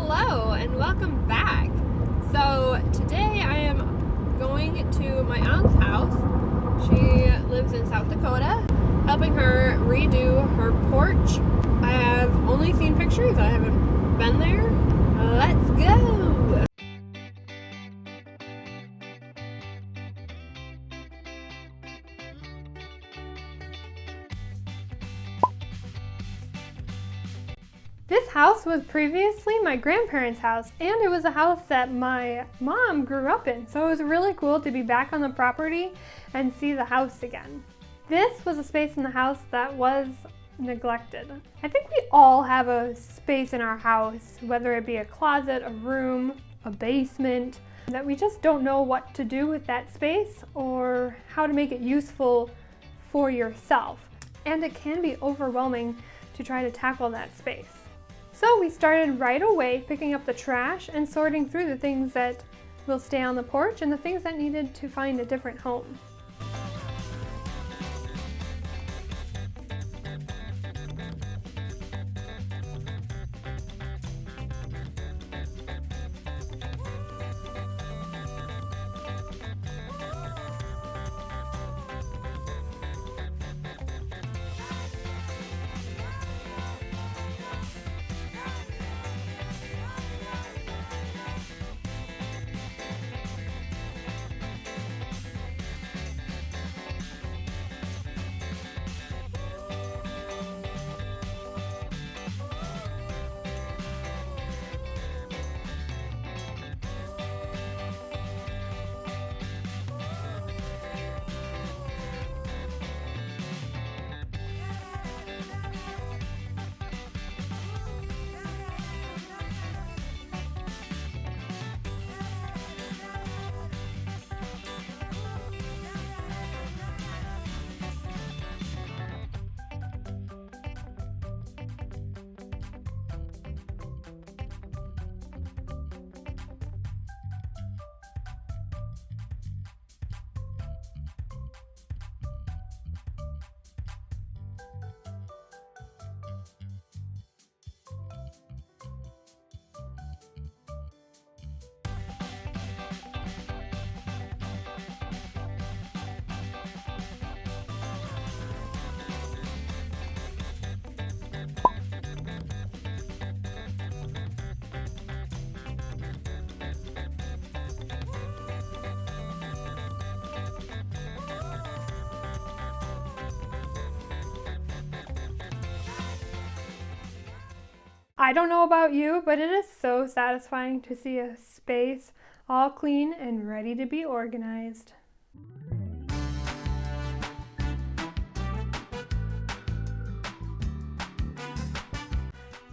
Hello and welcome back. So today I am going to my aunt's house. She lives in South Dakota, helping her redo her porch. I have only seen pictures, I haven't been there. Let's go! This house was previously my grandparents' house, and it was a house that my mom grew up in, so it was really cool to be back on the property and see the house again. This was a space in the house that was neglected. I think we all have a space in our house, whether it be a closet, a room, a basement, that we just don't know what to do with that space or how to make it useful for yourself. And it can be overwhelming to try to tackle that space. So we started right away picking up the trash and sorting through the things that will stay on the porch and the things that needed to find a different home. I don't know about you, but it is so satisfying to see a space all clean and ready to be organized.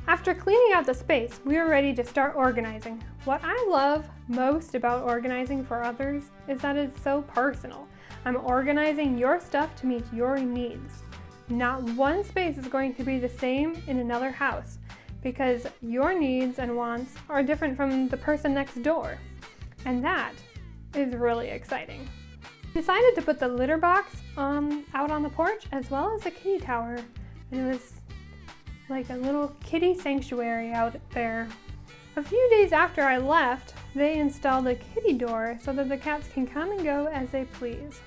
After cleaning out the space, we are ready to start organizing. What I love most about organizing for others is that it's so personal. I'm organizing your stuff to meet your needs. Not one space is going to be the same in another house, because your needs and wants are different from the person next door. And that is really exciting. I decided to put the litter box out on the porch as well as the kitty tower. And it was like a little kitty sanctuary out there. A few days after I left, they installed a kitty door so that the cats can come and go as they please.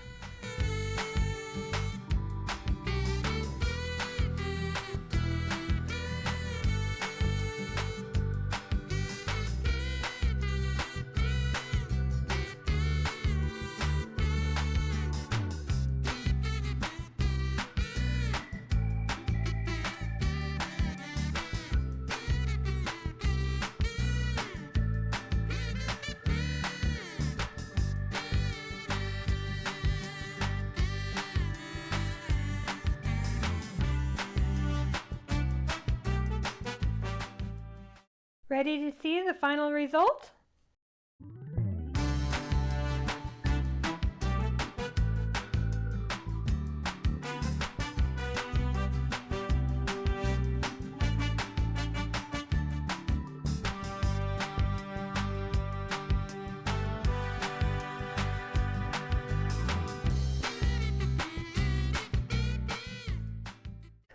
Ready to see the final result?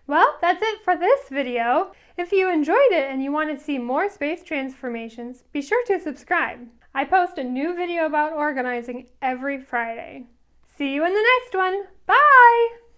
Well, that's it for this video. If you enjoyed it and you want to see more space transformations, be sure to subscribe. I post a new video about organizing every Friday. See you in the next one. Bye!